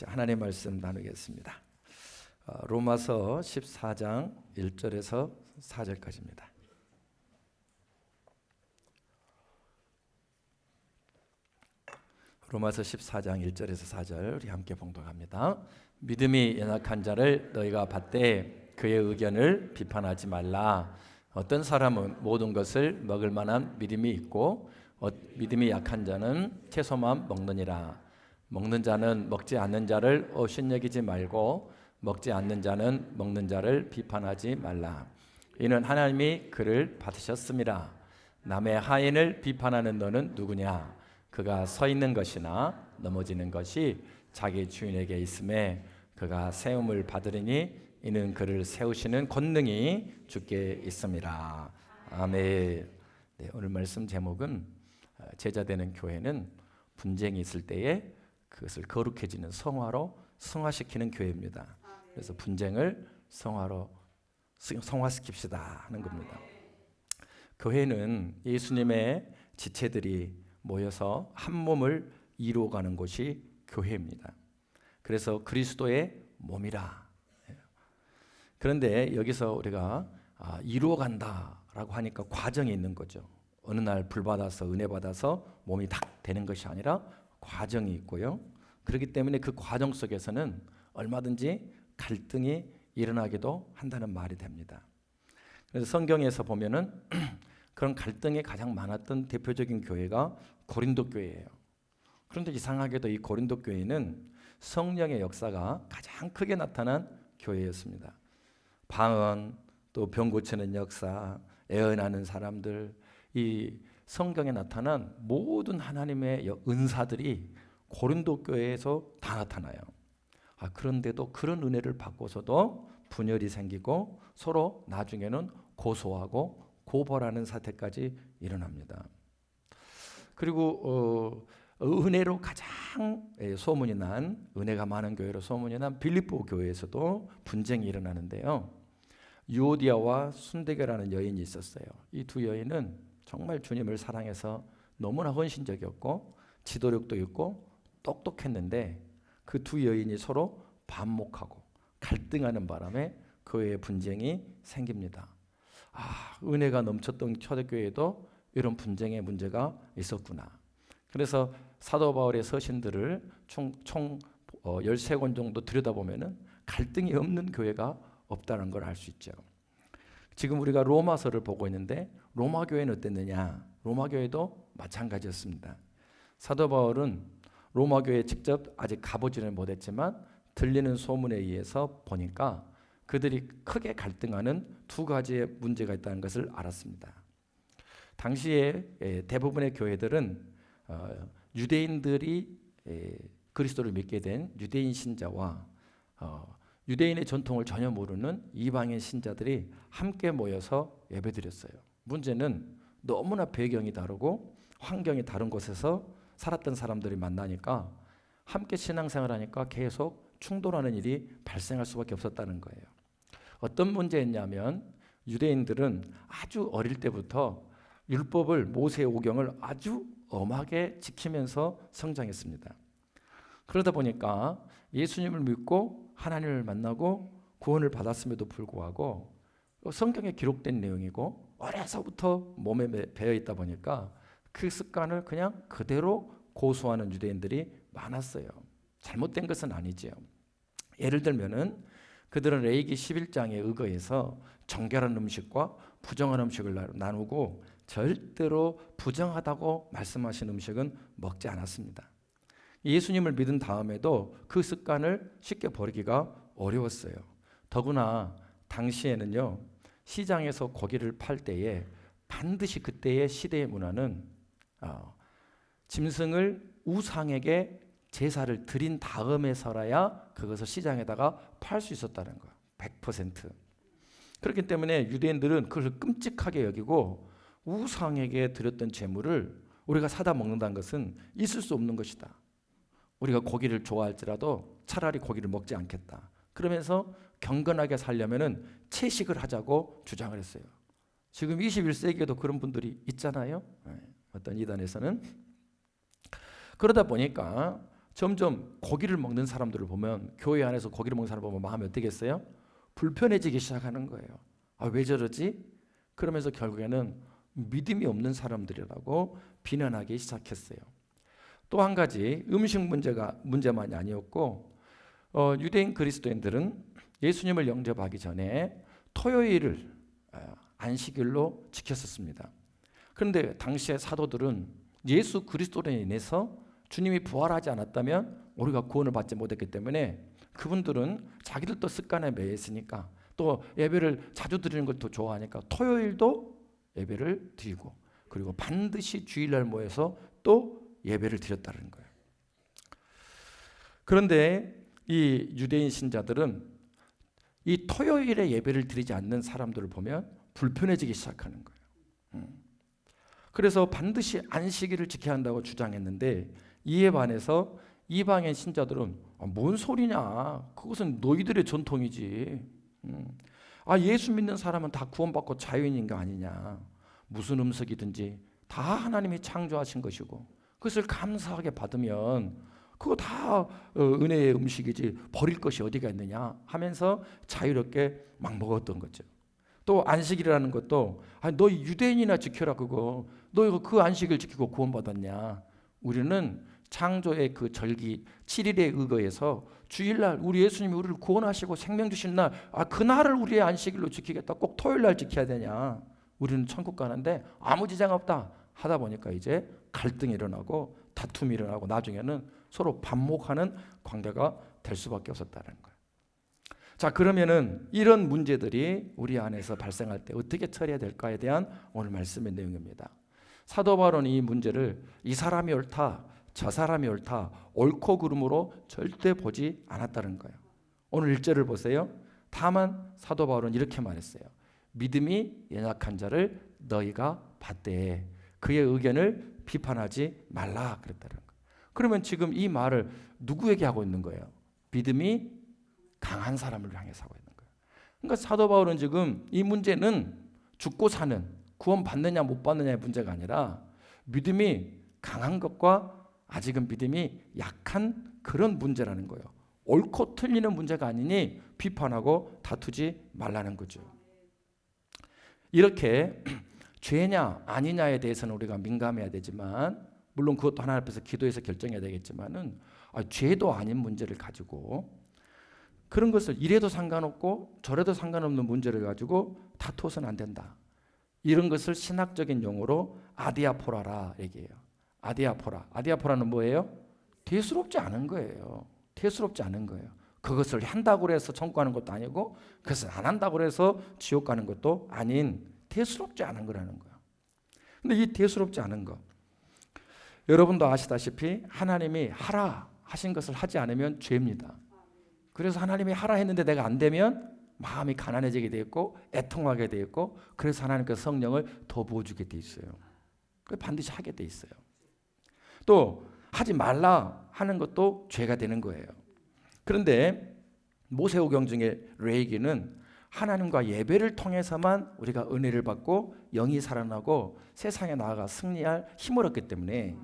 하나님의 말씀 나누겠습니다. 로마서 14장 1절에서 4절까지입니다. 로마서 14장 1절에서 4절 우리 함께 봉독합니다. 믿음이 연약한 자를 너희가 받되 그의 의견을 비판하지 말라. 어떤 사람은 모든 것을 먹을 만한 믿음이 있고 믿음이 약한 자는 채소만 먹느니라. 먹는 자는 먹지 않는 자를 업신여기지 말고 먹지 않는 자는 먹는 자를 비판하지 말라. 이는 하나님이 그를 받으셨습니다. 남의 하인을 비판하는 너는 누구냐? 그가 서 있는 것이나 넘어지는 것이 자기 주인에게 있음에 그가 세움을 받으리니 이는 그를 세우시는 권능이 주께 있습니다. 아멘. 네, 오늘 말씀 제목은 제자되는 교회는 분쟁이 있을 때에 그것을 거룩해지는 성화로 성화시키는 교회입니다. 그래서 분쟁을 성화시킵시다 하는 겁니다. 교회는 예수님의 지체들이 모여서 한 몸을 이루어가는 곳이 교회입니다. 그래서 그리스도의 몸이라. 그런데 여기서 우리가 이루어간다라고 하니까 과정이 있는 거죠. 어느 날 불 받아서 은혜 받아서 몸이 딱 되는 것이 아니라 과정이 있고요. 그렇기 때문에 그 과정 속에서는 얼마든지 갈등이 일어나기도 한다는 말이 됩니다. 그래서 성경에서 보면은 그런 갈등이 가장 많았던 대표적인 교회가 고린도 교회예요. 그런데 이상하게도 이 고린도 교회는 성령의 역사가 가장 크게 나타난 교회였습니다. 방언, 또 병 고치는 역사, 애언하는 사람들, 이 성경에 나타난 모든 하나님의 은사들이 고린도 교회에서 다 나타나요. 그런데도 그런 은혜를 받고서도 분열이 생기고 서로 나중에는 고소하고 고발하는 사태까지 일어납니다. 그리고 은혜로 가장 소문이 난, 은혜가 많은 교회로 소문이 난 빌립보 교회에서도 분쟁이 일어나는데요. 유오디아와 순데게라는 여인이 있었어요. 이 두 여인은 정말 주님을 사랑해서 너무나 헌신적이었고 지도력도 있고 똑똑했는데 그 두 여인이 서로 반목하고 갈등하는 바람에 교회에 분쟁이 생깁니다. 은혜가 넘쳤던 초대교회에도 이런 분쟁의 문제가 있었구나. 그래서 사도 바울의 서신들을 총 13권 정도 들여다보면 갈등이 없는 교회가 없다는 걸 알 수 있죠. 지금 우리가 로마서를 보고 있는데 로마 교회는 어땠느냐? 로마 교회도 마찬가지였습니다. 사도 바울은 로마 교회에 직접 아직 가보지는 못했지만 들리는 소문에 의해서 보니까 그들이 크게 갈등하는 두 가지의 문제가 있다는 것을 알았습니다. 당시에 대부분의 교회들은 유대인들이 그리스도를 믿게 된 유대인 신자와 유대인의 전통을 전혀 모르는 이방인 신자들이 함께 모여서 예배드렸어요. 문제는 너무나 배경이 다르고 환경이 다른 곳에서 살았던 사람들이 만나니까 함께 신앙생활을 하니까 계속 충돌하는 일이 발생할 수밖에 없었다는 거예요. 어떤 문제였냐면 유대인들은 아주 어릴 때부터 율법을, 모세의 오경을 아주 엄하게 지키면서 성장했습니다. 그러다 보니까 예수님을 믿고 하나님을 만나고 구원을 받았음에도 불구하고 성경에 기록된 내용이고 어려서부터 몸에 배어 있다 보니까 그 습관을 그냥 그대로 고수하는 유대인들이 많았어요. 잘못된 것은 아니지요. 예를 들면은 그들은 레위기 11장에 의거해서 정결한 음식과 부정한 음식을 나누고 절대로 부정하다고 말씀하신 음식은 먹지 않았습니다. 예수님을 믿은 다음에도 그 습관을 쉽게 버리기가 어려웠어요. 더구나 당시에는요, 시장에서 고기를 팔 때에 반드시 그때의 시대의 문화는 짐승을 우상에게 제사를 드린 다음에서라야 그것을 시장에다가 팔 수 있었다는 거예요. 100%. 그렇기 때문에 유대인들은 그것을 끔찍하게 여기고 우상에게 드렸던 제물을 우리가 사다 먹는다는 것은 있을 수 없는 것이다. 우리가 고기를 좋아할지라도 차라리 고기를 먹지 않겠다. 그러면서 경건하게 살려면은 채식을 하자고 주장을 했어요. 지금 21세기에도 그런 분들이 있잖아요. 어떤 이단에서는. 그러다 보니까 점점 고기를 먹는 사람들을 보면, 교회 안에서 고기를 먹는 사람을 보면 마음이 어떻겠어요? 불편해지기 시작하는 거예요. 왜 저러지? 그러면서 결국에는 믿음이 없는 사람들이라고 비난하기 시작했어요. 또 한 가지 음식 문제만이 아니었고, 유대인 그리스도인들은 예수님을 영접하기 전에 토요일을 안식일로 지켰었습니다. 그런데 당시의 사도들은 예수 그리스도로 인해서 주님이 부활하지 않았다면 우리가 구원을 받지 못했기 때문에 그분들은 자기들도 습관에 매여 있으니까, 또 예배를 자주 드리는 걸 더 좋아하니까 토요일도 예배를 드리고, 그리고 반드시 주일날 모여서 또 예배를 드렸다는 거예요. 그런데 이 유대인 신자들은 이 토요일에 예배를 드리지 않는 사람들을 보면 불편해지기 시작하는 거예요. 그래서 반드시 안식일을 지켜야 한다고 주장했는데, 이에 반해서 이방인 신자들은 뭔 소리냐, 그것은 너희들의 전통이지, 예수 믿는 사람은 다 구원받고 자유인인 거 아니냐, 무슨 음식이든지 다 하나님이 창조하신 것이고 그것을 감사하게 받으면 그거 다 은혜의 음식이지 버릴 것이 어디가 있느냐 하면서 자유롭게 막 먹었던 거죠. 또 안식일이라는 것도 너 유대인이나 지켜라, 그거 너 그 안식일 지키고 구원받았냐. 우리는 창조의 그 절기 7일에 의거해서 주일날 우리 예수님이 우리를 구원하시고 생명 주신 날, 그날을 우리의 안식일로 지키겠다, 꼭 토요일날 지켜야 되냐, 우리는 천국 가는데 아무 지장 없다 하다 보니까 이제 갈등이 일어나고 다툼이 일어나고 나중에는 서로 반목하는 관계가 될 수밖에 없었다는 거예요. 자, 그러면은 이런 문제들이 우리 안에서 발생할 때 어떻게 처리해야 될까에 대한 오늘 말씀의 내용입니다. 사도 바울은 이 문제를 이 사람이 옳다, 저 사람이 옳다, 옳고 그름으로 절대 보지 않았다는 거예요. 오늘 1절을 보세요. 다만 사도 바울은 이렇게 말했어요. 믿음이 연약한 자를 너희가 받되 그의 의견을 비판하지 말라 그랬다는 거예요. 그러면 지금 이 말을 누구에게 하고 있는 거예요? 믿음이 강한 사람을 향해서 하고 있는 거예요. 그러니까 사도 바울은 지금 이 문제는 죽고 사는, 구원 받느냐 못 받느냐의 문제가 아니라 믿음이 강한 것과 아직은 믿음이 약한 그런 문제라는 거예요. 옳고 틀리는 문제가 아니니 비판하고 다투지 말라는 거죠. 이렇게 죄냐 아니냐에 대해서는 우리가 민감해야 되지만, 물론 그것도 하나님 앞에서 기도해서 결정해야 되겠지만은, 죄도 아닌 문제를 가지고 그런 것을 이래도 상관없고 저래도 상관없는 문제를 가지고 다투어서는 안 된다. 이런 것을 신학적인 용어로 아디아포라라 얘기해요. 아디아포라는 뭐예요? 대수롭지 않은 거예요. 대수롭지 않은 거예요. 그것을 한다고 해서 천국 가는 것도 아니고 그것을 안 한다고 해서 지옥 가는 것도 아닌 대수롭지 않은 거라는 거예요. 근데 이 대수롭지 않은 거, 여러분도 아시다시피 하나님이 하라 하신 것을 하지 않으면 죄입니다. 그래서 하나님이 하라 했는데 내가 안 되면 마음이 가난해지게 돼 있고 애통하게 돼 있고, 그래서 하나님께서 성령을 더 부어주게 돼 있어요. 반드시 하게 돼 있어요. 또 하지 말라 하는 것도 죄가 되는 거예요. 그런데 모세오경 중에 레위기는 하나님과 예배를 통해서만 우리가 은혜를 받고 영이 살아나고 세상에 나아가 승리할 힘을 얻기 때문에,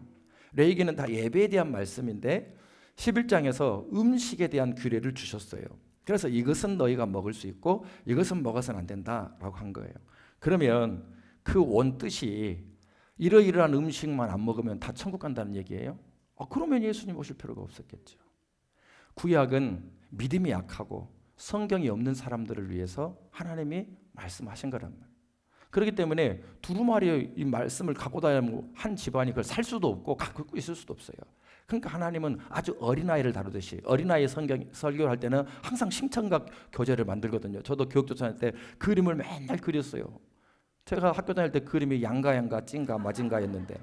레위기는 다 예배에 대한 말씀인데 11장에서 음식에 대한 규례를 주셨어요. 그래서 이것은 너희가 먹을 수 있고 이것은 먹어서는 안 된다라고 한 거예요. 그러면 그 원뜻이 이러이러한 음식만 안 먹으면 다 천국 간다는 얘기예요? 그러면 예수님 오실 필요가 없었겠죠. 구약은 믿음이 약하고 성경이 없는 사람들을 위해서 하나님이 말씀하신 거란 말이에요. 그렇기 때문에 두루마리의 이 말씀을 갖고 다니는 한 집안이 그걸 살 수도 없고 갖고 있을 수도 없어요. 그러니까 하나님은 아주 어린아이를 다루듯이, 어린아이 설교를 할 때는 항상 심청각 교재를 만들거든요. 저도 교육조사 할 때 그림을 맨날 그렸어요. 제가 학교 다닐 때 그림이 양가, 찐가, 마진가였는데,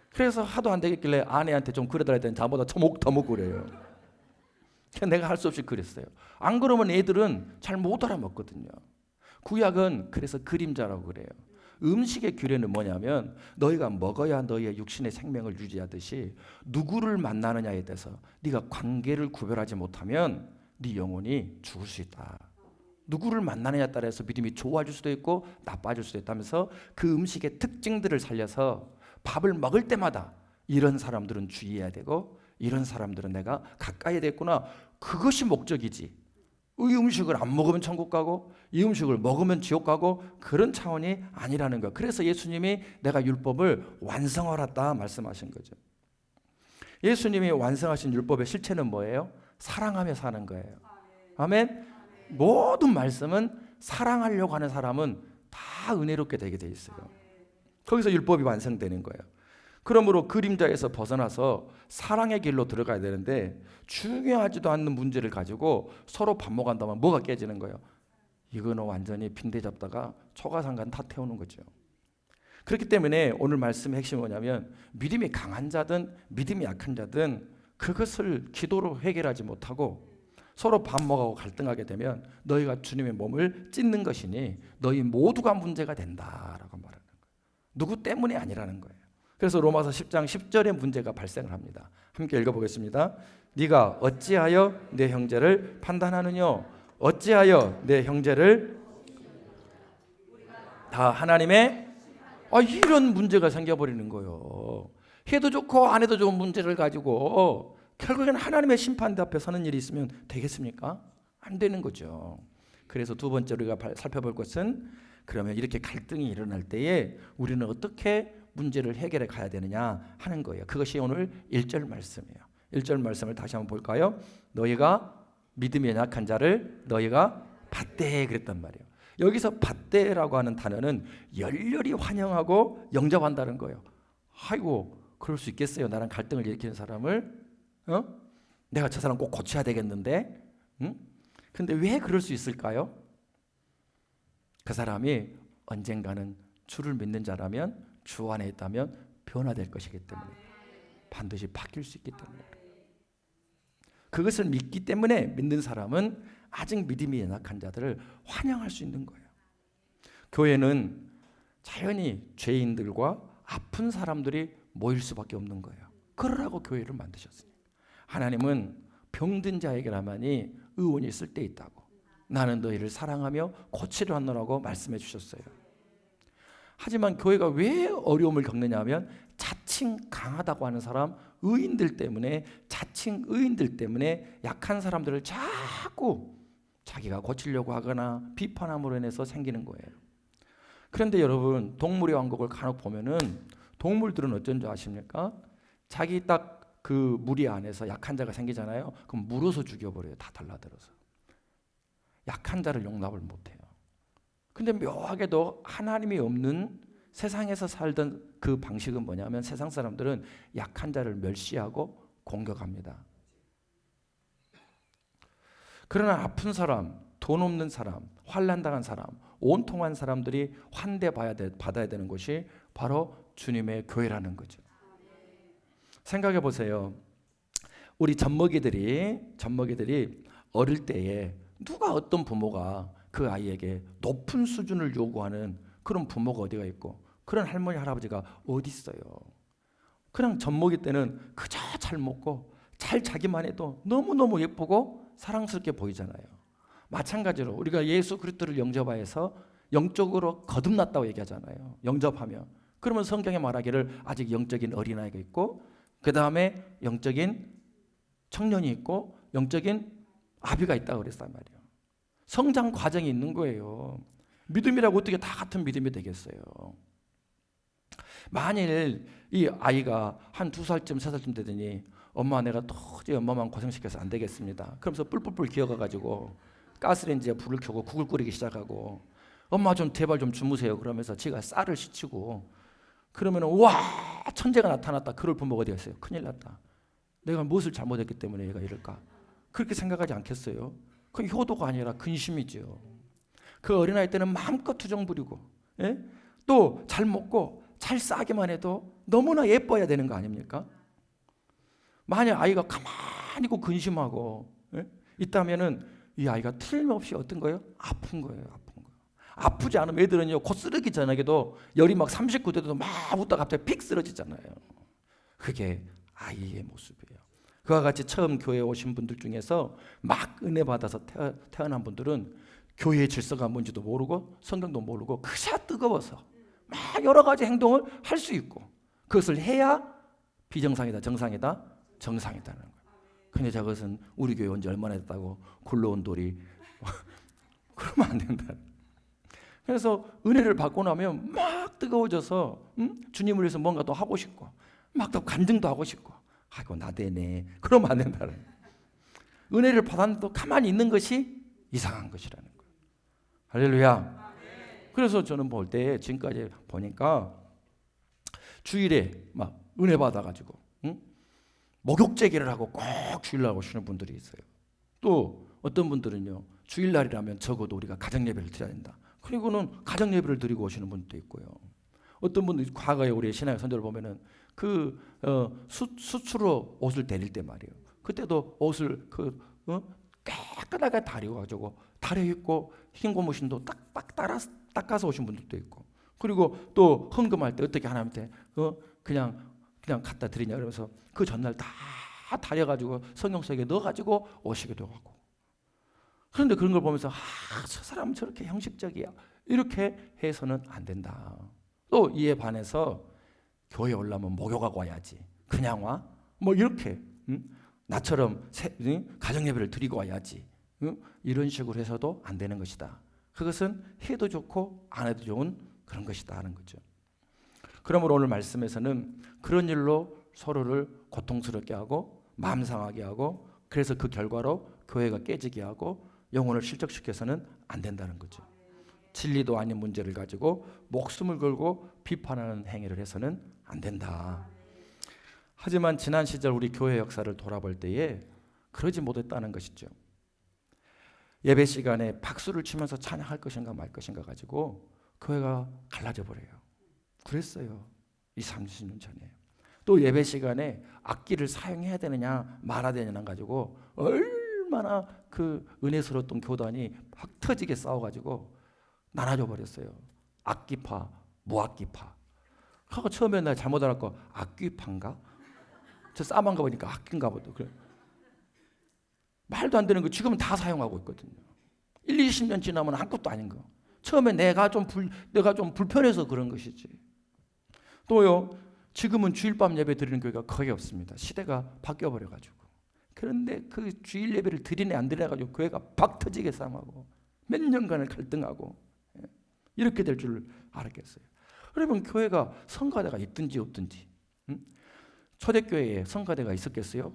그래서 하도 안 되겠길래 아내한테 좀 그려달라 했더니 저보다 터목 그려요. 내가 할 수 없이 그렸어요. 안 그러면 애들은 잘 못 알아먹거든요. 구약은 그래서 그림자라고 그래요. 음식의 규례는 뭐냐면 너희가 먹어야 너희의 육신의 생명을 유지하듯이 누구를 만나느냐에 대해서 네가 관계를 구별하지 못하면 네 영혼이 죽을 수 있다. 누구를 만나느냐에 따라서 믿음이 좋아질 수도 있고 나빠질 수도 있다면서 그 음식의 특징들을 살려서 밥을 먹을 때마다 이런 사람들은 주의해야 되고 이런 사람들은 내가 가까이 됐구나. 그것이 목적이지. 이 음식을 안 먹으면 천국 가고 이 음식을 먹으면 지옥 가고 그런 차원이 아니라는 거예요. 그래서 예수님이 내가 율법을 완성하였다 말씀하신 거죠. 예수님이 완성하신 율법의 실체는 뭐예요? 사랑하며 사는 거예요. 아멘. 모든 말씀은 사랑하려고 하는 사람은 다 은혜롭게 되게 돼 있어요. 거기서 율법이 완성되는 거예요. 그러므로 그림자에서 벗어나서 사랑의 길로 들어가야 되는데 중요하지도 않는 문제를 가지고 서로 반목한다면 뭐가 깨지는 거예요? 이거는 완전히 빈대 잡다가 초가상간 다 태우는 거죠. 그렇기 때문에 오늘 말씀의 핵심이 뭐냐면 믿음이 강한 자든 믿음이 약한 자든 그것을 기도로 해결하지 못하고 서로 반목하고 갈등하게 되면 너희가 주님의 몸을 찢는 것이니 너희 모두가 문제가 된다라고 말하는 거예요. 누구 때문이 아니라는 거예요. 그래서 로마서 10장 10절에 문제가 발생을 합니다. 함께 읽어보겠습니다. 네가 어찌하여 내 형제를 판단하느냐? 어찌하여 내 형제를 다 하나님의 이런 문제가 생겨버리는 거예요. 해도 좋고 안 해도 좋은 문제를 가지고 결국에는 하나님의 심판 앞에 서는 일이 있으면 되겠습니까? 안 되는 거죠. 그래서 두 번째로 우리가 살펴볼 것은 그러면 이렇게 갈등이 일어날 때에 우리는 어떻게 문제를 해결해 가야 되느냐 하는 거예요. 그것이 오늘 1절 말씀이에요. 1절 말씀을 다시 한번 볼까요? 너희가 믿음이 약한 자를 너희가 받되 그랬단 말이에요. 여기서 받되라고 하는 단어는 열렬히 환영하고 영접한다는 거예요. 아이고 그럴 수 있겠어요. 나랑 갈등을 일으키는 사람을 내가 저 사람 꼭 고쳐야 되겠는데 근데 왜 그럴 수 있을까요? 그 사람이 언젠가는 주를 믿는 자라면 주 안에 있다면 변화될 것이기 때문에 반드시 바뀔 수 있기 때문에 그것을 믿기 때문에 믿는 사람은 아직 믿음이 연약한 자들을 환영할 수 있는 거예요. 교회는 자연히 죄인들과 아픈 사람들이 모일 수밖에 없는 거예요. 그러라고 교회를 만드셨으니까. 하나님은 병든 자에게라만이 의원이 있을 때 있다고. 나는 너희를 사랑하며 고치려 하노라고 말씀해 주셨어요. 하지만 교회가 왜 어려움을 겪느냐 하면 자칭 강하다고 하는 사람 의인들 때문에 자칭 의인들 때문에 약한 사람들을 자꾸 자기가 고치려고 하거나 비판함으로 인해서 생기는 거예요. 그런데 여러분 동물의 왕국을 간혹 보면은 동물들은 어쩐 줄 아십니까? 자기 딱 그 무리 안에서 약한 자가 생기잖아요. 그럼 물어서 죽여버려요. 다 달라들어서. 약한 자를 용납을 못해요. 근데 묘하게도 하나님이 없는 세상에서 살던 그 방식은 뭐냐면 세상 사람들은 약한 자를 멸시하고 공격합니다. 그러나 아픈 사람, 돈 없는 사람, 환난당한 사람, 온통한 사람들이 받아야 되는 것이 바로 주님의 교회라는 거죠. 생각해 보세요. 우리 젖먹이들이 어릴 때에 누가 어떤 부모가 그 아이에게 높은 수준을 요구하는 그런 부모가 어디가 있고 그런 할머니 할아버지가 어디 있어요. 그냥 젖먹이 때는 그저 잘 먹고 잘 자기만 해도 너무너무 예쁘고 사랑스럽게 보이잖아요. 마찬가지로 우리가 예수 그리스도를 영접하여서 영적으로 거듭났다고 얘기하잖아요. 영접하면. 그러면 성경에 말하기를 아직 영적인 어린아이가 있고 그 다음에 영적인 청년이 있고 영적인 아비가 있다고 그랬단 말이에요. 성장 과정이 있는 거예요. 믿음이라고 어떻게 다 같은 믿음이 되겠어요. 만일 이 아이가 한 2살쯤 3살쯤 되더니 엄마 내가 도저히 엄마만 고생시켜서 안 되겠습니다. 그러면서 뿔뿔뿔 기어가가지고 가스레인지에 불을 켜고 국을 끓이기 시작하고 엄마 좀 제발 좀 주무세요 그러면서 지가 쌀을 씻히고 그러면 와 천재가 나타났다. 그럴 부모가 어디 있어요? 큰일 났다. 내가 무엇을 잘못했기 때문에 얘가 이럴까? 그렇게 생각하지 않겠어요? 그건 효도가 아니라 근심이죠. 그 어린아이 때는 마음껏 투정 부리고 또 잘 먹고 잘 싸기만 해도 너무나 예뻐야 되는 거 아닙니까? 만약 아이가 가만히 있고 근심하고 있다면은 이 아이가 틀림없이 어떤 거예요? 아픈 거예요. 아프지 않으면 애들은요 곧 쓰러기 전에도 열이 막 39도도 막 웃다 갑자기 픽 쓰러지잖아요. 그게 아이의 모습이에요. 그와 같이 처음 교회에 오신 분들 중에서 막 은혜 받아서 태어난 분들은 교회의 질서가 뭔지도 모르고 성경도 모르고 그저 뜨거워서 막 여러 가지 행동을 할 수 있고 그것을 해야 비정상이다 정상이다 정상이다는 거예요. 근데 저것은 우리 교회 온 지 얼마나 됐다고 굴러온 돌이 그러면 안 된다. 그래서 은혜를 받고 나면 막 뜨거워져서 주님을 위해서 뭔가 또 하고 싶고 막 또 간증도 하고 싶고 아이고 나대네. 그러면 안 된다는 거예요. 은혜를 받았는데도 가만히 있는 것이 이상한 것이라는 거예요. 할렐루야. 그래서 저는 볼 때 지금까지 보니까 주일에 막 은혜 받아가지고 목욕 제기를 하고 꼭 주일날 오시는 분들이 있어요. 또 어떤 분들은요 주일날이라면 적어도 우리가 가정 예배를 드려야 된다. 그리고는 가정 예배를 드리고 오시는 분도 있고요. 어떤 분들 과거에 우리 신앙의 선조를 보면은 수치로 옷을 데릴 때 말이에요. 그때도 옷을 깨끗하게 다려 가지고 다려 입고 흰 고무신도 딱딱 닦아서 오신 분들도 있고. 그리고 또 헌금할 때 어떻게 하나님한테 그냥 갖다 드리냐 그러면서 그 전날 다 다려 가지고 성경 속에 넣어 가지고 오시기도 하고. 그런데 그런 걸 보면서 저 사람은 저렇게 형식적이야. 이렇게 해서는 안 된다. 또 이에 반해서 교회 올라면 목욕하고 와야지. 그냥 와? 뭐 이렇게 나처럼 가정 예배를 드리고 와야지. 이런 식으로 해서도 안 되는 것이다. 그것은 해도 좋고 안 해도 좋은 그런 것이다 하는 거죠. 그러므로 오늘 말씀에서는 그런 일로 서로를 고통스럽게 하고 마음 상하게 하고 그래서 그 결과로 교회가 깨지게 하고 영혼을 실족시켜서는 안 된다는 거죠. 진리도 아닌 문제를 가지고 목숨을 걸고 비판하는 행위를 해서는 안 된다. 하지만 지난 시절 우리 교회 역사를 돌아볼 때에 그러지 못했다는 것이죠. 예배 시간에 박수를 치면서 찬양할 것인가 말 것인가 가지고 교회가 갈라져 버려요. 그랬어요. 20, 30년 전에. 또 예배 시간에 악기를 사용해야 되느냐 말아야 되느냐 가지고 얼마나 그 은혜스러웠던 교단이 확 터지게 싸워가지고 나눠져 버렸어요. 악기파, 무악기파. 하고 처음에 나 잘못 알았고 악기파인가? 저 싸만 가 보니까 악기인가 보다. 그래. 말도 안 되는 거 지금은 다 사용하고 있거든요. 1, 20년 지나면 아무것도 아닌 거. 처음에 내가 좀 불편해서 그런 것이지. 또요. 지금은 주일밤 예배 드리는 교회가 거의 없습니다. 시대가 바뀌어 버려 가지고. 그런데 그 주일 예배를 드리네 안 드리네 가지고 교회가 박 터지게 싸움하고 몇 년간을 갈등하고 이렇게 될 줄 알았겠어요. 여러분 교회가 성가대가 있든지 없든지 초대교회에 성가대가 있었겠어요?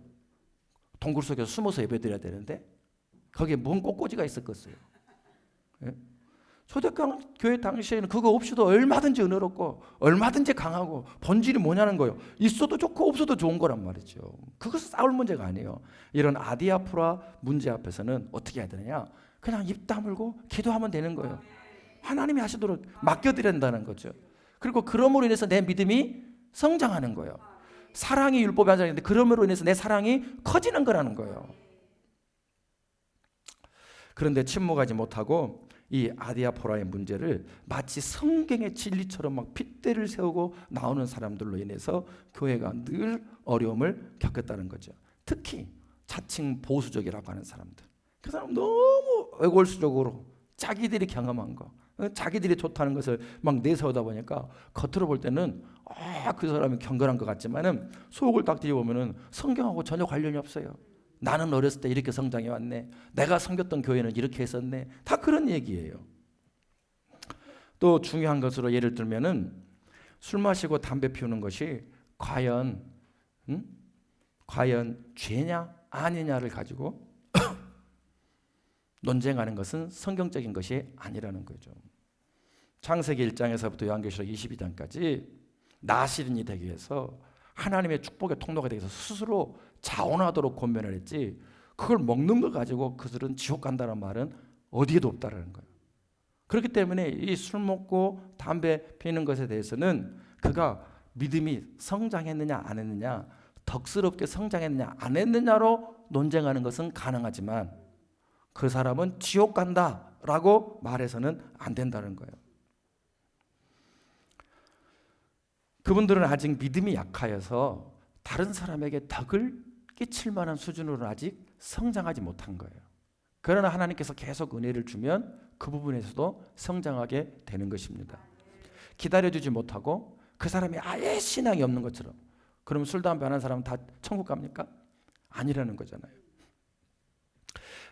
동굴 속에서 숨어서 예배드려야 되는데 거기에 뭔 꽃꽂이가 있었겠어요? 예? 초대교회 당시에는 그거 없이도 얼마든지 은혜롭고 얼마든지 강하고 본질이 뭐냐는 거예요. 있어도 좋고 없어도 좋은 거란 말이죠. 그것은 싸울 문제가 아니에요. 이런 아디아프라 문제 앞에서는 어떻게 해야 되느냐? 그냥 입 다물고 기도하면 되는 거예요. 하나님이 하시도록 맡겨드려야 된다는 거죠. 그리고 그럼으로 인해서 내 믿음이 성장하는 거예요. 사랑이 율법의 한 장인데 그럼으로 인해서 내 사랑이 커지는 거라는 거예요. 그런데 침묵하지 못하고 이 아디아포라의 문제를 마치 성경의 진리처럼 막 핏대를 세우고 나오는 사람들로 인해서 교회가 늘 어려움을 겪었다는 거죠. 특히 자칭 보수적이라고 하는 사람들. 그 사람 너무 외골수적으로 자기들이 경험한 거, 자기들이 좋다는 것을 막 내세우다 보니까 겉으로 볼 때는 그 사람이 경건한 것 같지만은 속을 딱 뒤져보면은 성경하고 전혀 관련이 없어요. 나는 어렸을 때 이렇게 성장해 왔네. 내가 섬겼던 교회는 이렇게 했었네. 다 그런 얘기예요. 또 중요한 것으로 예를 들면은 술 마시고 담배 피우는 것이 과연 죄냐 아니냐를 가지고 논쟁하는 것은 성경적인 것이 아니라는 거죠. 창세기 1장에서부터 요한계시록 22장까지 나시린이 되기 위해서 하나님의 축복의 통로가 되기 위해서 스스로 자원하도록 권면을 했지 그걸 먹는 걸 가지고 그들은 지옥 간다는 말은 어디에도 없다라는 거예요. 그렇기 때문에 이 술 먹고 담배 피우는 것에 대해서는 그가 믿음이 성장했느냐 안 했느냐 덕스럽게 성장했느냐 안 했느냐로 논쟁하는 것은 가능하지만 그 사람은 지옥 간다라고 말해서는 안 된다는 거예요. 그분들은 아직 믿음이 약하여서 다른 사람에게 덕을 끼칠 만한 수준으로는 아직 성장하지 못한 거예요. 그러나 하나님께서 계속 은혜를 주면 그 부분에서도 성장하게 되는 것입니다. 기다려주지 못하고 그 사람이 아예 신앙이 없는 것처럼 그럼 술, 담배 안 하는 사람은 다 천국 갑니까? 아니라는 거잖아요.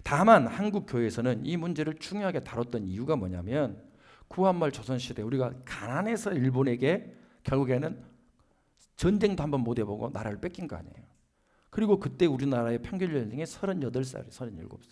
다만 한국 교회에서는 이 문제를 중요하게 다뤘던 이유가 뭐냐면 구한말 조선시대 우리가 가난해서 일본에게 결국에는 전쟁도 한번 못 해보고 나라를 뺏긴 거 아니에요. 그리고 그때 우리나라의 평균 연령이 38살, 37살.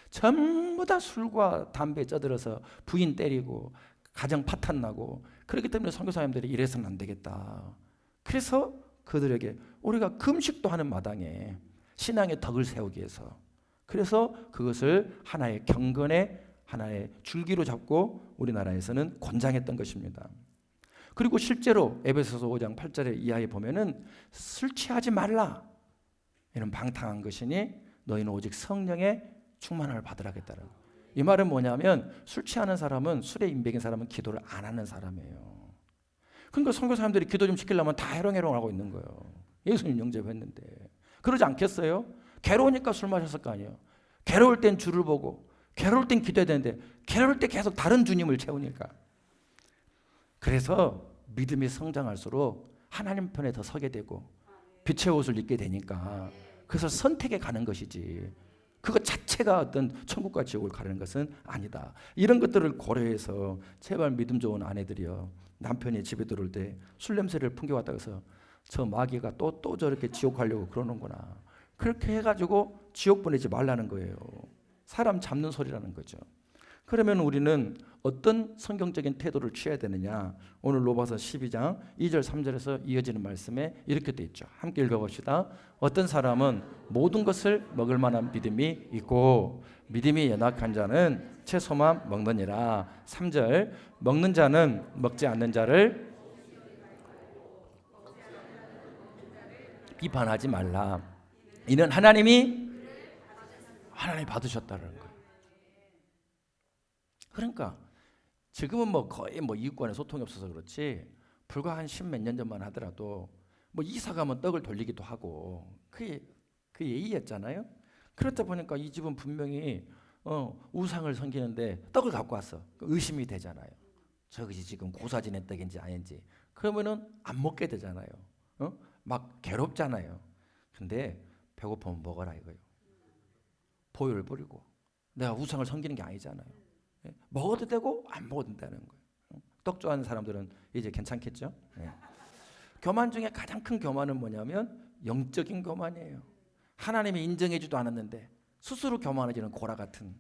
전부 다 술과 담배에 쩌들어서 부인 때리고 가정 파탄나고 그렇기 때문에 선교사님들이 이래서는 안 되겠다. 그래서 그들에게 우리가 금식도 하는 마당에 신앙의 덕을 세우기 위해서 그래서 그것을 하나의 경건의 하나의 줄기로 잡고 우리나라에서는 권장했던 것입니다. 그리고 실제로 에베소서 5장 8절의 이하에 보면은 술 취하지 말라. 이는 방탕한 것이니 너희는 오직 성령의 충만함을 받으라겠다는. 이 말은 뭐냐면 술 취하는 사람은 술에 인백인 사람은 기도를 안 하는 사람이에요. 그러니까 선교 사람들이 기도 좀 시키려면 다 해롱해롱하고 있는 거예요. 예수님 영접했는데 그러지 않겠어요? 괴로우니까 술 마셨을 거 아니에요. 괴로울 땐 주를 보고 괴로울 땐 기도해야 되는데 괴로울 때 계속 다른 주님을 채우니까. 그래서 믿음이 성장할수록 하나님 편에 더 서게 되고 빛의 옷을 입게 되니까 그래서 선택에 가는 것이지 그것 자체가 어떤 천국과 지옥을 가르는 것은 아니다. 이런 것들을 고려해서 제발 믿음 좋은 아내들이요 남편이 집에 들어올 때 술 냄새를 풍겨왔다 해서 저 마귀가 또 저렇게 지옥 가려고 그러는구나. 그렇게 해가지고 지옥 보내지 말라는 거예요. 사람 잡는 소리라는 거죠. 그러면 우리는 어떤 성경적인 태도를 취해야 되느냐? 오늘 로마서 12장 2절 3절에서 이어지는 말씀에 이렇게 돼 있죠. 함께 읽어봅시다. 어떤 사람은 모든 것을 먹을 만한 믿음이 있고 믿음이 연약한 자는 채소만 먹느니라. 3절 먹는 자는 먹지 않는 자를 비판하지 말라. 이는 하나님이 받으셨다는 거예요. 그러니까 지금은 뭐 거의 뭐 이웃 간에 소통이 없어서 그렇지 불과 한 10몇 년 전만 하더라도 뭐 이사 가면 떡을 돌리기도 하고 그게 예의였잖아요. 그렇다 보니까 이 집은 분명히 우상을 섬기는데 떡을 갖고 왔어. 의심이 되잖아요. 저것이 지금 고사지낸 떡인지 아닌지. 그러면은 안 먹게 되잖아요. 막 괴롭잖아요. 근데 배고프면 먹어라 이거예요. 보혈을 버리고 내가 우상을 섬기는 게 아니잖아요. 먹어도 되고 안 먹어도 된다는 거예요. 떡 좋아하는 사람들은 이제 괜찮겠죠? 네. 교만 중에 가장 큰 교만은 뭐냐면 영적인 교만이에요. 하나님이 인정해주도 않았는데 스스로 교만해지는 고라 같은.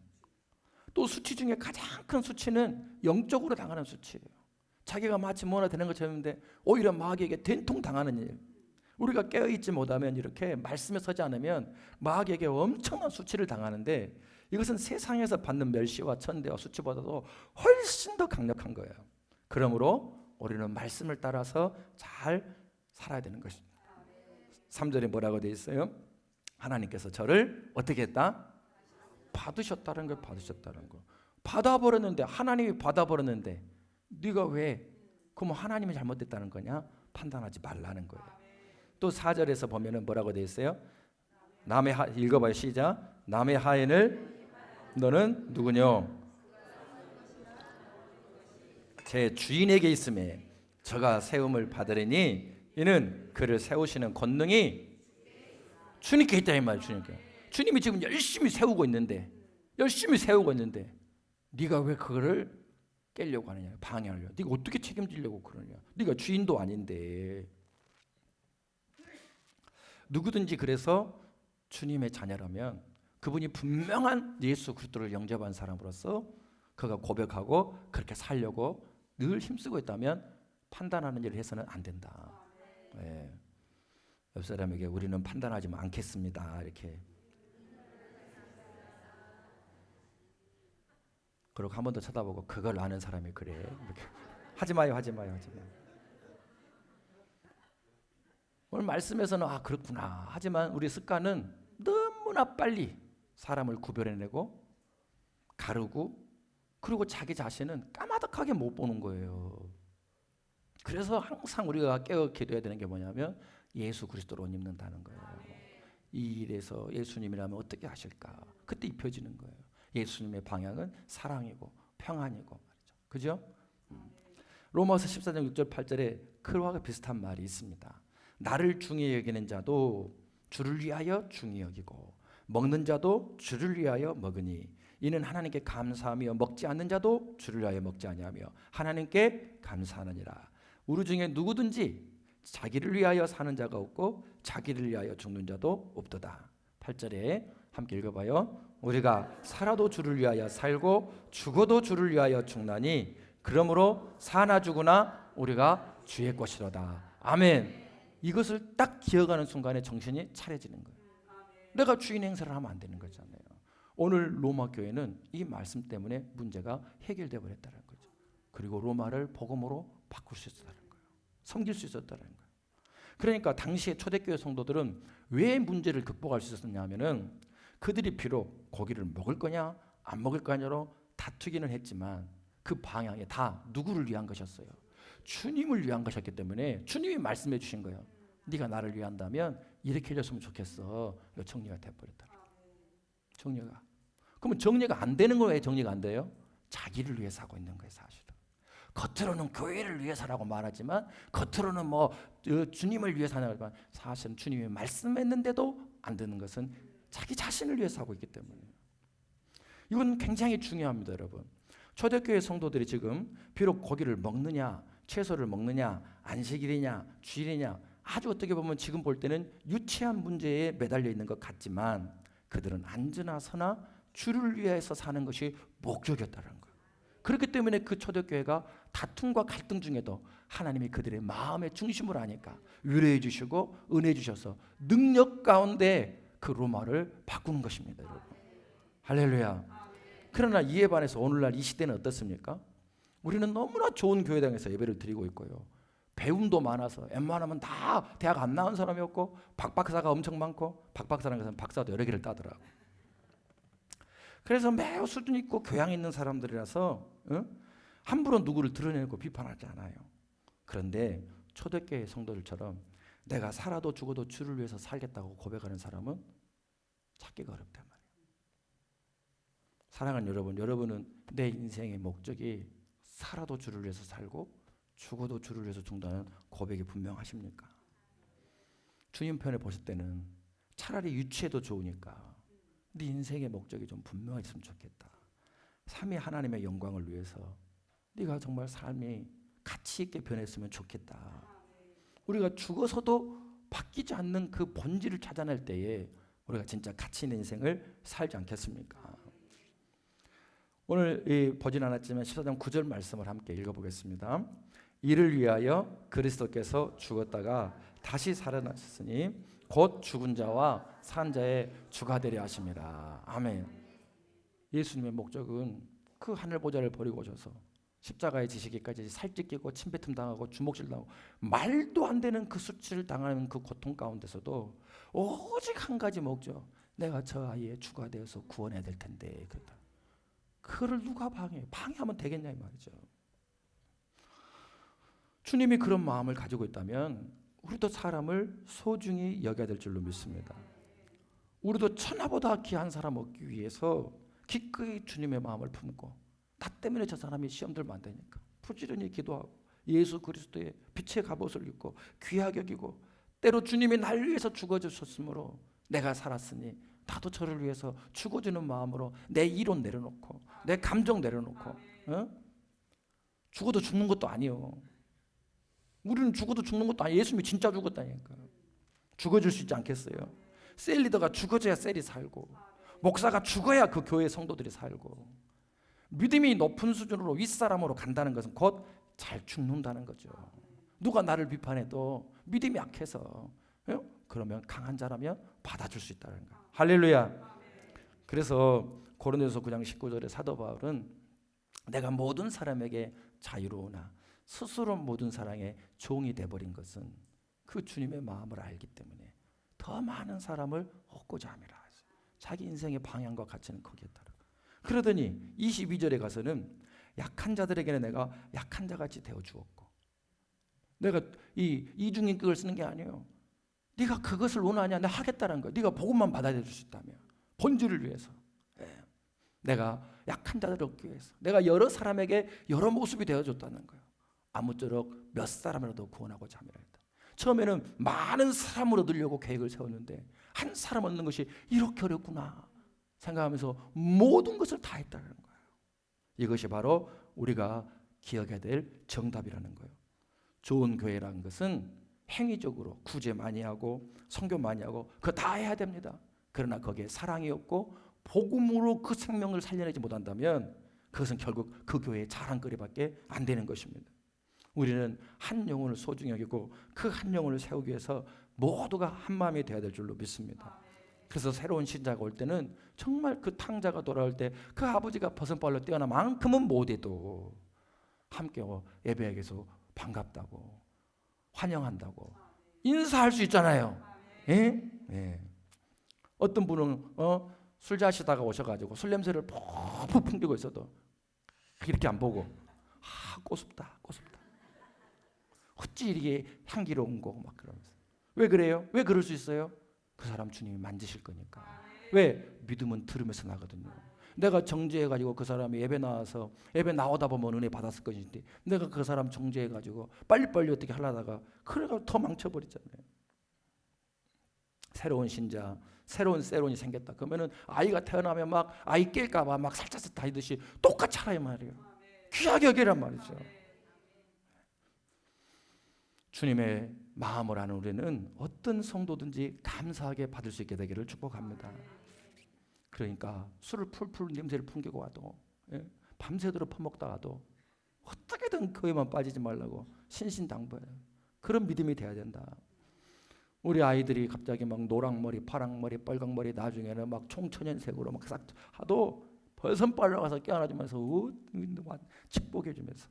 또 수치 중에 가장 큰 수치는 영적으로 당하는 수치예요. 자기가 마치 뭐나 되는 것처럼 했는데 오히려 마귀에게 된통 당하는 일. 우리가 깨어있지 못하면 이렇게 말씀에 서지 않으면 마귀에게 엄청난 수치를 당하는데 이것은 세상에서 받는 멸시와 천대와 수치보다도 훨씬 더 강력한 거예요. 그러므로 우리는 말씀을 따라서 잘 살아야 되는 것입니다. 3절에 뭐라고 되어 있어요? 하나님께서 저를 어떻게 했다? 받으셨다는 걸 받으셨다는 거. 받아버렸는데 하나님이 받아버렸는데 네가 왜 그럼 하나님이 잘못됐다는 거냐? 판단하지 말라는 거예요. 또 4절에서 보면은 뭐라고 되어 있어요? 읽어봐요. 시작. 남의 하인을 너는 누구뇨? 제 주인에게 있음에 저가 세움을 받으리니 이는 그를 세우시는 권능이 주님께 있다 이 말이에요. 주님이 지금 열심히 세우고 있는데 네가 왜 그거를 깨려고 하느냐? 방해하려고. 네가 어떻게 책임지려고 그러냐? 네가 주인도 아닌데. 누구든지 그래서 주님의 자녀라면 그분이 분명한 예수 그리스도를 영접한 사람으로서 그가 고백하고 그렇게 살려고 늘 힘쓰고 있다면 판단하는 일을 해서는 안 된다. 네. 옆 사람에게 우리는 판단하지 않겠습니다. 이렇게. 그리고 한 번 더 쳐다보고 그걸 아는 사람이 그래. 이렇게. 하지 마요. 오늘 말씀에서는 그렇구나. 하지만 우리 습관은 너무나 빨리 사람을 구별해내고 가르고 그리고 자기 자신은 까마득하게 못 보는 거예요. 그래서 항상 우리가 깨어 기도해야 되는 게 뭐냐면 예수 그리스도로 옷 입는다는 거예요. 이 일에서 예수님이라면 어떻게 하실까? 그때 입혀지는 거예요. 예수님의 방향은 사랑이고 평안이고 말이죠. 그죠? 로마서 14장 6절 8절에 그와 비슷한 말이 있습니다. 나를 중히 여기는 자도 주를 위하여 중히 여기고 먹는 자도 주를 위하여 먹으니 이는 하나님께 감사하며 먹지 않는 자도 주를 위하여 먹지 아니하며 하나님께 감사하느니라. 우리 중에 누구든지 자기를 위하여 사는 자가 없고 자기를 위하여 죽는 자도 없도다. 8절에 함께 읽어봐요. 우리가 살아도 주를 위하여 살고 죽어도 주를 위하여 죽나니 그러므로 사나 죽으나 우리가 주의 것이로다. 아멘. 이것을 딱 기억하는 순간에 정신이 차려지는 거예요. 내가 주인 행세를 하면 안 되는 거잖아요. 오늘 로마 교회는 이 말씀 때문에 문제가 해결되어 버렸다는 거죠. 그리고 로마를 복음으로 바꿀 수 있었다는 거예요. 섬길 수 있었다는 거예요. 그러니까 당시에 초대교회 성도들은 왜 문제를 극복할 수 있었냐 하면은 그들이 비록 고기를 먹을 거냐 안 먹을 거냐로 다투기는 했지만 그 방향이 다 누구를 위한 것이었어요? 주님을 위한 것이었기 때문에 주님이 말씀해 주신 거예요. 네가 나를 위한다면 이렇게 해줬으면 좋겠어. 정리가 돼버렸다. 정리가. 그러면 정리가 안 되는 건 왜 정리가 안 돼요? 자기를 위해서 하고 있는 거예요, 사실은. 겉으로는 교회를 위해서라고 말하지만 겉으로는 뭐 주님을 위해서 하냐고 하지만 사실은 주님이 말씀했는데도 안 되는 것은 자기 자신을 위해서 하고 있기 때문에. 이건 굉장히 중요합니다, 여러분. 초대교회 성도들이 지금 비록 고기를 먹느냐 채소를 먹느냐 안식일이냐 주일이냐 아주 어떻게 보면 지금 볼 때는 유치한 문제에 매달려 있는 것 같지만 그들은 앉으나 서나 주를 위해서 사는 것이 목적이었다는 거예요. 그렇기 때문에 그 초대교회가 다툼과 갈등 중에도 하나님이 그들의 마음의 중심을 아니까 위로해 주시고 은혜해 주셔서 능력 가운데 그 로마를 바꾸는 것입니다, 여러분. 할렐루야. 그러나 이에 반해서 오늘날 이 시대는 어떻습니까? 우리는 너무나 좋은 교회당에서 예배를 드리고 있고요. 배움도 많아서 웬만하면 다 대학 안 나온 사람이 없고 박박사가 엄청 많고 박박사라는 것은 박사도 여러 개를 따더라고. 그래서 매우 수준 있고 교양 있는 사람들이라서 함부로 누구를 드러내고 비판하지 않아요. 그런데 초대교회 성도들처럼 내가 살아도 죽어도 주를 위해서 살겠다고 고백하는 사람은 찾기가 어렵단 말이에요. 사랑하는 여러분, 여러분은 내 인생의 목적이 살아도 주를 위해서 살고 죽어도 주를 위해서 죽는다는 고백이 분명하십니까? 주님 편에 보실 때는 차라리 유치해도 좋으니까 네 인생의 목적이 좀 분명했으면 좋겠다. 삼위 하나님의 영광을 위해서 네가 정말 삶이 가치 있게 변했으면 좋겠다. 우리가 죽어서도 바뀌지 않는 그 본질을 찾아낼 때에 우리가 진짜 가치 있는 인생을 살지 않겠습니까? 오늘 보진 않았지만 14장 9절 말씀을 함께 읽어보겠습니다. 이를 위하여 그리스도께서 죽었다가 다시 살아나셨으니 곧 죽은 자와 산 자의 주가 되려 하심이라. 아멘. 예수님의 목적은 그 하늘 보좌를 버리고 오셔서 십자가에 지시기까지 살찢기고 침뱉음 당하고 주먹질 당하고 말도 안 되는 그 수치를 당하는 그 고통 가운데서도 오직 한 가지 목적, 내가 저 아이의 주가 되어서 구원해야 될 텐데 그렇다. 그를 누가 방해해? 방해하면 되겠냐 이 말이죠. 주님이 그런 마음을 가지고 있다면 우리도 사람을 소중히 여겨야 될 줄로 믿습니다. 우리도 천하보다 귀한 사람 얻기 위해서 기꺼이 주님의 마음을 품고 나 때문에 저 사람이 시험 들면 안 되니까 부지런히 기도하고 예수 그리스도의 빛의 갑옷을 입고 귀하게 여기고 때로 주님이 날 위해서 죽어주셨으므로 내가 살았으니 나도 저를 위해서 죽어주는 마음으로 내 이론 내려놓고 내 감정 내려놓고 죽어도 죽는 것도 아니요. 우리는 죽어도 죽는 것도 아니에요. 예수님이 진짜 죽었다니까. 죽어줄 수 있지 않겠어요? 셀 리더가 죽어줘야 셀이 살고 목사가 죽어야 그 교회 성도들이 살고 믿음이 높은 수준으로 윗사람으로 간다는 것은 곧 잘 죽는다는 거죠. 누가 나를 비판해도 믿음이 약해서 그러면 강한 자라면 받아줄 수 있다는 거예요. 할렐루야. 그래서 고린도서 9장 19절에 사도 바울은 내가 모든 사람에게 자유로우나 스스로 모든 사랑의 종이 돼버린 것은 그 주님의 마음을 알기 때문에 더 많은 사람을 얻고자 함이라. 자기 인생의 방향과 가치는 거기에 따라. 그러더니 22절에 가서는 약한 자들에게는 내가 약한 자같이 되어 주었고, 내가 이 이중인격을 쓰는 게 아니에요. 네가 그것을 원하냐? 내가 하겠다는 거야. 네가 복음만 받아들일 수 있다면 본질을 위해서. 내가 약한 자들을 얻기 위해서 내가 여러 사람에게 여러 모습이 되어줬다는 거예요. 아무쪼록 몇 사람이라도 구원하고자 함이라 했다. 처음에는 많은 사람을 얻으려고 계획을 세웠는데 한 사람 얻는 것이 이렇게 어렵구나 생각하면서 모든 것을 다 했다는 거예요. 이것이 바로 우리가 기억해야 될 정답이라는 거예요. 좋은 교회라는 것은 행위적으로 구제 많이 하고 선교 많이 하고 그거 다 해야 됩니다. 그러나 거기에 사랑이 없고 복음으로 그 생명을 살려내지 못한다면 그것은 결국 그 교회의 자랑거리밖에 안 되는 것입니다. 우리는 한 영혼을 소중히 여기고 그 한 영혼을 세우기 위해서 모두가 한 마음이 되어야 될 줄로 믿습니다. 그래서 새로운 신자가 올 때는 정말 그 탕자가 돌아올 때 그 아버지가 버선발로 뛰어난 만큼은 못해도 함께 예배에게서 반갑다고 환영한다고 인사할 수 있잖아요. 예? 예. 어떤 분은 술 자시다가 오셔가지고 술 냄새를 푹푹 풍기고 있어도 이렇게 안 보고 꼬숩다 꼬숩다 어찌 이렇게 향기로운 거 막 그러면서 왜 그래요? 왜 그럴 수 있어요? 그 사람 주님이 만지실 거니까. 왜? 믿음은 들으면서 나거든요. 내가 정죄해가지고 그 사람이 예배 나와서 예배 나오다 보면 은혜 받았을 것인데 내가 그 사람 정죄해가지고 빨리빨리 어떻게 하려다가 그래가 더 망쳐버리잖아요. 새로운 신자, 새로운 세론이 생겼다. 그러면은 아이가 태어나면 막 아이 깰까봐 막 살짝 다니듯이 똑같이 하라 이 말이에요. 귀하게 여기란 말이죠. 주님의 마음을 아는 우리는 어떤 성도든지 감사하게 받을 수 있게 되기를 축복합니다. 그러니까 술을 풀풀 냄새를 풍기고 와도 밤새도록 퍼먹다가도 어떻게든 그에만 빠지지 말라고 신신당부해요. 그런 믿음이 돼야 된다. 우리 아이들이 갑자기 막 노랑머리, 파랑머리, 빨강머리 나중에는 막 총천연색으로 막 하도 벌선 빨려가서 깨어나주면서 축복해주면서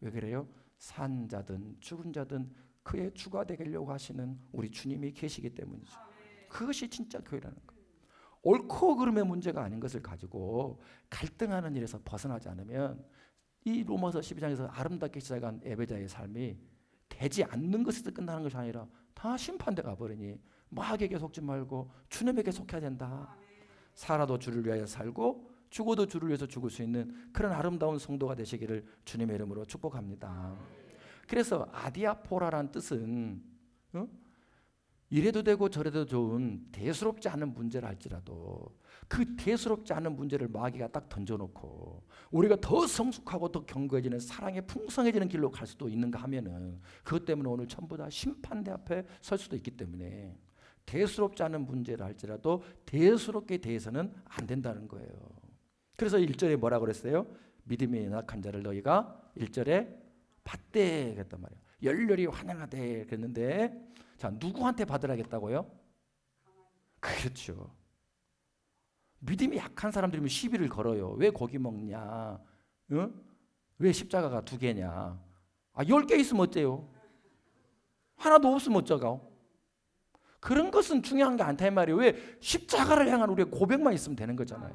왜 그래요? 산 자든 죽은 자든 그의 주가 되려고 하시는 우리 주님이 계시기 때문이죠. 그것이 진짜 교회라는 거예요. 옳고 그름의 문제가 아닌 것을 가지고 갈등하는 일에서 벗어나지 않으면 이 로마서 12장에서 아름답게 시작한 예배자의 삶이 되지 않는 것에서 끝나는 것이 아니라 다 심판대 가버리니 마귀에게 속지 말고 주님에게 속해야 된다. 살아도 주를 위하여 살고 죽어도 주를 위해서 죽을 수 있는 그런 아름다운 성도가 되시기를 주님의 이름으로 축복합니다. 그래서 아디아포라라는 뜻은 이래도 되고 저래도 좋은 대수롭지 않은 문제를 할지라도 그 대수롭지 않은 문제를 마귀가 딱 던져놓고 우리가 더 성숙하고 더 견고해지는 사랑에 풍성해지는 길로 갈 수도 있는가 하면은 그것 때문에 오늘 전부 다 심판대 앞에 설 수도 있기 때문에 대수롭지 않은 문제를 할지라도 대수롭게 대해서는 안 된다는 거예요. 그래서 1절에 뭐라 그랬어요? 믿음이 연약한 자를 너희가 1절에 받되 그랬단 말이에요. 열렬히 환영하되 그랬는데 자 누구한테 받으라겠다고요? 그렇죠. 믿음이 약한 사람들이면 시비를 걸어요. 왜 고기 먹냐? 응? 왜 십자가가 2개냐? 10개 있으면 어때요? 하나도 없으면 어쩌고? 그런 것은 중요한 게 않다 이 말이에요. 왜? 십자가를 향한 우리의 고백만 있으면 되는 거잖아요.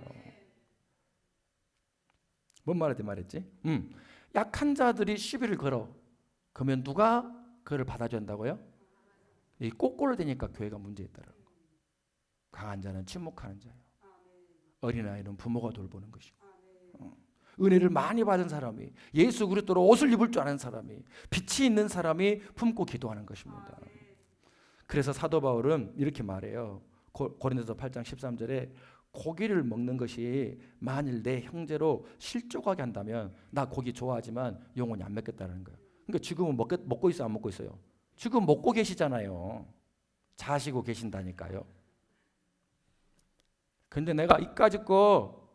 뭔 말했지? 약한 자들이 시비를 걸어. 그러면 누가 그를 받아줘야 한다고요? 이 꼬꼬로 되니까 교회가 문제 있다는 거. 강한 자는 침묵하는 자예요. 어린아이는 부모가 돌보는 것이고 은혜를 많이 받은 사람이 예수 그리스도로 옷을 입을 줄 아는 사람이 빛이 있는 사람이 품고 기도하는 것입니다. 그래서 사도 바울은 이렇게 말해요. 고린도서 8장 13절에 고기를 먹는 것이 만일 내 형제로 실족하게 한다면 나 고기 좋아하지만 영원히 안 먹겠다는 거예요. 그러니까 지금은 먹고 있어요? 안 먹고 있어요? 지금 먹고 계시잖아요. 자시고 계신다니까요. 근데 내가 이까짓 거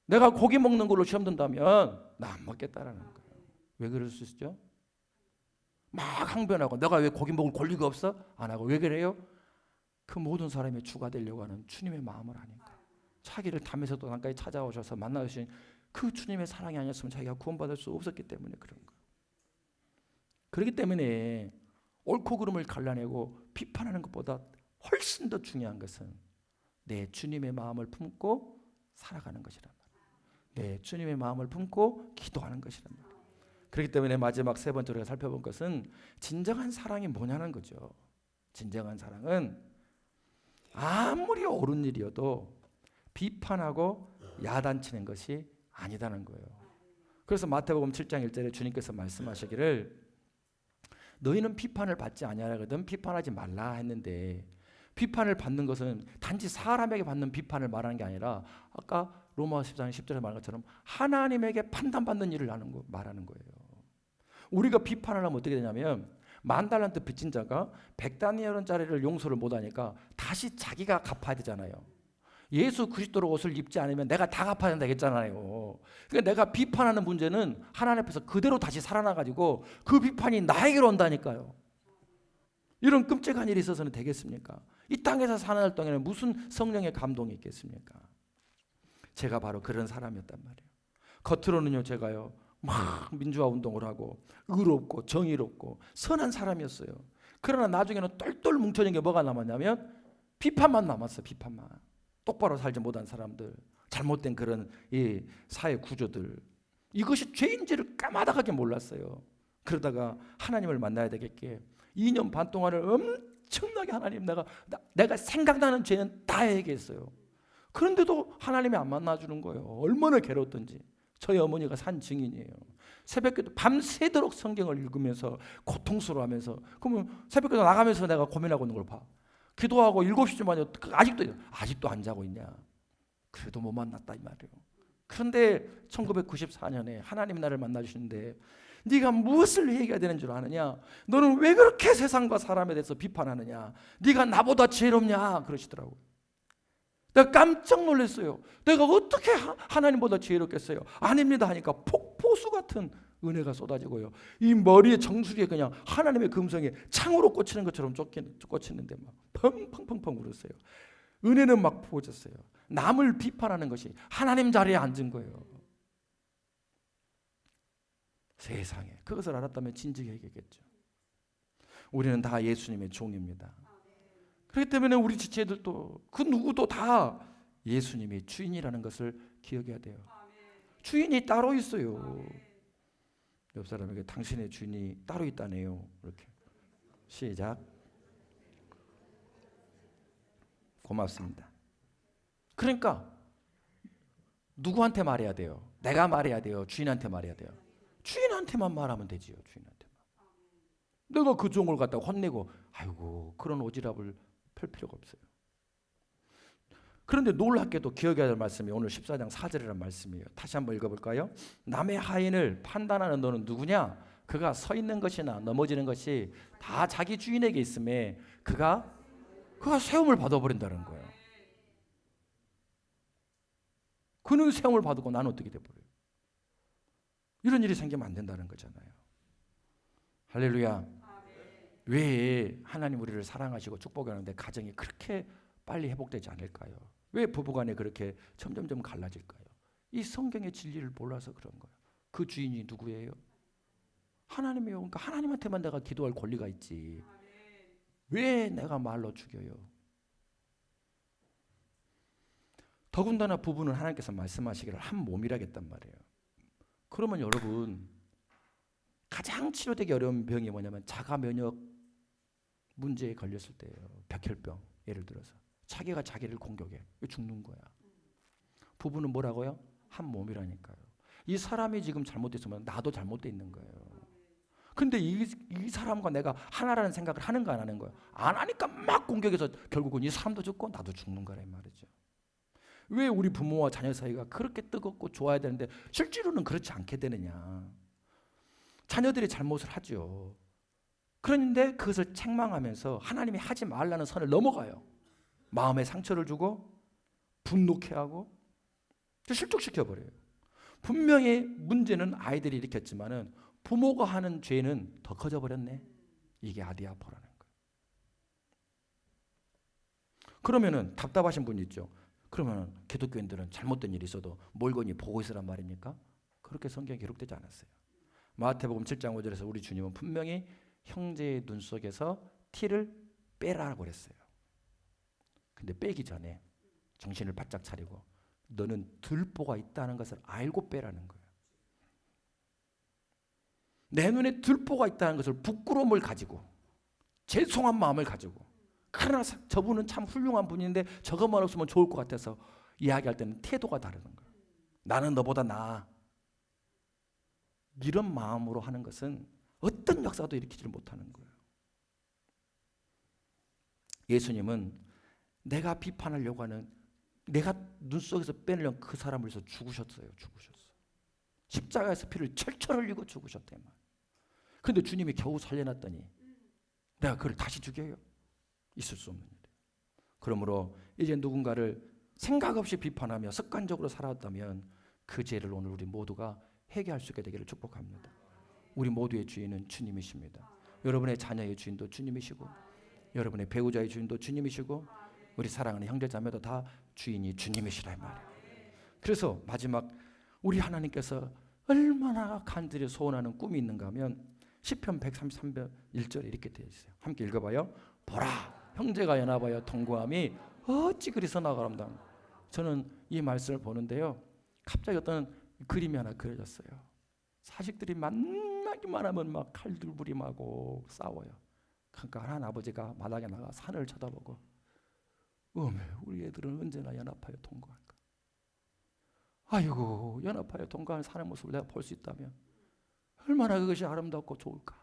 내가 고기 먹는 걸로 시험 든다면 나 안 먹겠다라는 거예요. 왜 그럴 수 있죠? 막 항변하고 내가 왜 고기 먹을 권리가 없어? 안 하고 왜 그래요? 그 모든 사람의 주가 되려고 하는 주님의 마음을 아니까. 자기를 담에서 도단까지 찾아오셔서 만나주신 그 주님의 사랑이 아니었으면 자기가 구원받을 수 없었기 때문에 그런 거예요. 그렇기 때문에 옳고 그름을 갈라내고 비판하는 것보다 훨씬 더 중요한 것은 내 주님의 마음을 품고 살아가는 것이란 말이에요. 내 주님의 마음을 품고 기도하는 것이란 말이에요. 그렇기 때문에 마지막 3번째로 우리가 살펴본 것은 진정한 사랑이 뭐냐는 거죠. 진정한 사랑은 아무리 옳은 일이어도 비판하고 야단치는 것이 아니다는 거예요. 그래서 마태복음 7장 1절에 주님께서 말씀하시기를 너희는 비판을 받지 아니하거든 비판하지 말라 했는데, 비판을 받는 것은 단지 사람에게 받는 비판을 말하는 게 아니라 아까 로마 14장 10절에 말한 것처럼 하나님에게 판단받는 일을 말하는 거예요. 우리가 비판을 하면 어떻게 되냐면, 10,000달란트 빚진 자가 100다니엘짜리를 용서를 못하니까 다시 자기가 갚아야 되잖아요. 예수 그리스도로 옷을 입지 않으면 내가 다 갚아야 된다 했잖아요. 그러니까 내가 비판하는 문제는 하나님 앞에서 그대로 다시 살아나가지고 그 비판이 나에게로 온다니까요. 이런 끔찍한 일이 있어서는 되겠습니까? 이 땅에서 사는 동안에는 무슨 성령의 감동이 있겠습니까? 제가 바로 그런 사람이었단 말이에요. 겉으로는요 제가요 막 민주화 운동을 하고 의롭고 정의롭고 선한 사람이었어요. 그러나 나중에는 똘똘 뭉쳐진 게 뭐가 남았냐면 비판만 남았어요. 비판만. 똑바로 살지 못한 사람들, 잘못된 그런 이 사회 구조들, 이것이 죄인지를 까마득하게 몰랐어요. 그러다가 하나님을 만나야 되겠기에 2년 반 동안을 엄청나게 하나님 내가 생각나는 죄는 다 얘기했어요. 그런데도 하나님이 안 만나주는 거예요. 얼마나 괴로웠던지. 저희 어머니가 산 증인이에요. 새벽기도 밤새도록 성경을 읽으면서 고통스러워하면서, 그러면 새벽기도 나가면서 내가 고민하고 있는 걸 봐. 기도하고 7시쯤 만에 아직도 안 자고 있냐. 그래도 못 만났다 이 말이에요. 그런데 1994년에 하나님 나를 만나주시는데, 네가 무엇을 얘기해야 되는 줄 아느냐? 너는 왜 그렇게 세상과 사람에 대해서 비판하느냐? 네가 나보다 지혜롭냐? 그러시더라고요. 내가 깜짝 놀랐어요. 내가 어떻게 하나님보다 지혜롭겠어요? 아닙니다 하니까 폭포수 같은 은혜가 쏟아지고요. 이 머리에 정수리에 그냥 하나님의 금성에 창으로 꽂히는 것처럼 꽂히는데 막 펑펑펑펑 울었어요. 은혜는 막 부어졌어요. 남을 비판하는 것이 하나님 자리에 앉은 거예요. 세상에 그것을 알았다면 진지하게 얘기했겠죠. 우리는 다 예수님의 종입니다. 그렇기 때문에 우리 지체들도 그 누구도 다 예수님이 주인이라는 것을 기억해야 돼요. 주인이 따로 있어요. 옆 사람에게 당신의 주인이 따로 있다네요. 이렇게 시작. 고맙습니다. 그러니까 누구한테 말해야 돼요? 내가 말해야 돼요? 주인한테 말해야 돼요? 주인한테만 말하면 되지요. 주인한테만. 내가 그 종을 갖다가 혼내고 아이고 그런 오지랖을 펼 필요가 없어요. 그런데 놀랍게도 기억해야 될 말씀이 오늘 14장 4절이라는 말씀이에요. 다시 한번 읽어볼까요? 남의 하인을 판단하는 너는 누구냐? 그가 서 있는 것이나 넘어지는 것이 다 자기 주인에게 있음에 그가 세움을 받아버린다는 거예요. 그는 세움을 받고 나는 어떻게 돼버려요? 이런 일이 생기면 안 된다는 거잖아요. 할렐루야. 왜 하나님 우리를 사랑하시고 축복하는데 가정이 그렇게 빨리 회복되지 않을까요? 왜 부부간에 그렇게 점점점 갈라질까요? 이 성경의 진리를 몰라서 그런 거예요. 그 주인이 누구예요? 하나님이요. 그러니까 하나님한테만 내가 기도할 권리가 있지. 왜 내가 말로 죽여요? 더군다나 부부는 하나님께서 말씀하시기를 한 몸이라겠단 말이에요. 그러면 여러분 가장 치료되기 어려운 병이 뭐냐면 자가 면역 문제에 걸렸을 때예요. 백혈병 예를 들어서 자기가 자기를 공격해 죽는 거야. 부부는 뭐라고요? 한 몸이라니까요. 이 사람이 지금 잘못됐으면 나도 잘못돼 있는 거예요. 근데 이 사람과 내가 하나라는 생각을 하는가 안 하는 거예요? 안 하니까 막 공격해서 결국은 이 사람도 죽고 나도 죽는 거란 말이죠. 왜 우리 부모와 자녀 사이가 그렇게 뜨겁고 좋아야 되는데 실제로는 그렇지 않게 되느냐? 자녀들이 잘못을 하죠. 그런데 그것을 책망하면서 하나님이 하지 말라는 선을 넘어가요. 마음에 상처를 주고 분노케 하고 실족시켜버려요. 분명히 문제는 아이들이 일으켰지만은 부모가 하는 죄는 더 커져버렸네. 이게 아디아포라는 거예요. 그러면은 답답하신 분 있죠. 그러면 기독교인들은 잘못된 일이 있어도 몰건이 보고 있으란 말입니까? 그렇게 성경에 기록되지 않았어요. 마태복음 7장 5절에서 우리 주님은 분명히 형제의 눈 속에서 티를 빼라고 그랬어요. 근데 빼기 전에 정신을 바짝 차리고 너는 들보가 있다는 것을 알고 빼라는 거예요. 내 눈에 들보가 있다는 것을 부끄러움을 가지고 죄송한 마음을 가지고, 그러나 저분은 참 훌륭한 분인데 저것만 없으면 좋을 것 같아서 이야기할 때는 태도가 다르는 거예요. 나는 너보다 나아. 이런 마음으로 하는 것은 어떤 역사도 일으키지 못하는 거예요. 예수님은 내가 비판하려고 하는, 내가 눈 속에서 빼내려는 그 사람을 위해서 죽으셨어요. 십자가에서 피를 철철 흘리고 죽으셨대. 근데 주님이 겨우 살려놨더니 내가 그를 다시 죽여요? 있을 수 없는 일이에요. 그러므로 이제 누군가를 생각 없이 비판하며 습관적으로 살아왔다면 그 죄를 오늘 우리 모두가 회개할 수 있게 되기를 축복합니다. 우리 모두의 주인은 주님이십니다. 여러분의 자녀의 주인도 주님이시고, 여러분의 배우자의 주인도 주님이시고, 우리 사랑하는 형제자매도 다 주인이 주님이시라 이 말이에요. 그래서 마지막 우리 하나님께서 얼마나 간절히 소원하는 꿈이 있는가 하면 시편 133편 1절에 이렇게 되어 있어요. 함께 읽어봐요. 보라, 형제가 연합하여 통고함이 어찌 그리 선하가람다. 저는 이 말씀을 보는데요, 갑자기 어떤 그림이 하나 그려졌어요. 자식들이 만나기만 하면 막 칼들부림하고 싸워요. 그러니까 하나님 아버지가 마당에 나가 산을 쳐다보고, 우리 애들은 언제나 연합하여 통과할까? 아이고, 연합하여 통과하는 산의 모습을 내가 볼 수 있다면 얼마나 그것이 아름답고 좋을까?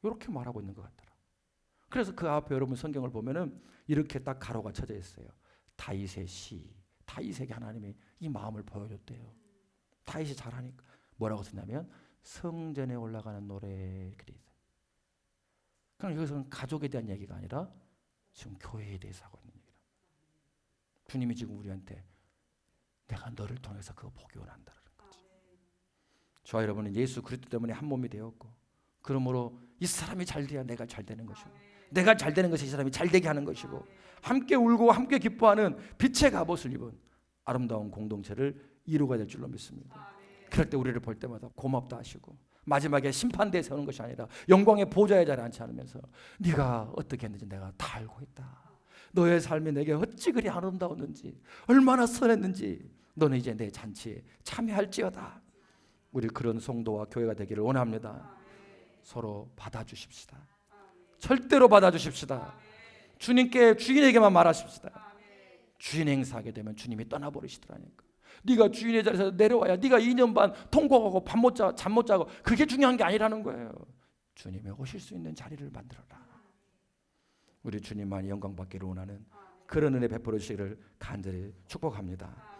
이렇게 말하고 있는 것 같더라. 그래서 그 앞에 여러분 성경을 보면은 이렇게 딱 가로가 쳐져 있어요. 다윗의 시, 다윗에게 하나님이 이 마음을 보여줬대요. 다윗이 잘하니까 뭐라고 썼냐면 성전에 올라가는 노래, 그래 있어요. 그럼 여기서는 가족에 대한 얘기가 아니라 지금 교회에 대해서 하고 있는 얘기라. 주님이 지금 우리한테 내가 너를 통해서 그거 보기 원한다는 거지. 저와 여러분은 예수 그리스도 때문에 한 몸이 되었고, 그러므로 이 사람이 잘 돼야 내가 잘 되는 것이고, 내가 잘 되는 것이 이 사람이 잘 되게 하는 것이고, 함께 울고 함께 기뻐하는 빛의 갑옷을 입은 아름다운 공동체를 이루어야 될 줄로 믿습니다. 그럴 때 우리를 볼 때마다 고맙다 하시고, 마지막에 심판대에 세우는 것이 아니라 영광의 보좌의 자리에 앉지 않으면서 네가 어떻게 했는지 내가 다 알고 있다. 너의 삶이 내게 어찌 그리 아름다웠는지, 얼마나 선했는지 너는 이제 내 잔치에 참여할지어다. 우리 그런 성도와 교회가 되기를 원합니다. 서로 받아주십시다. 절대로 받아주십시다. 주인에게만 말하십시다. 주인 행사하게 되면 주님이 떠나버리시더라니까. 네가 주인의 자리에서 내려와야 네가 2년 반 통곡하고 잠 못 자고 그게 중요한 게 아니라는 거예요. 주님이 오실 수 있는 자리를 만들어라. 우리 주님만이 영광 받기를 원하는 그런 은혜 베풀어 주시기를 간절히 축복합니다.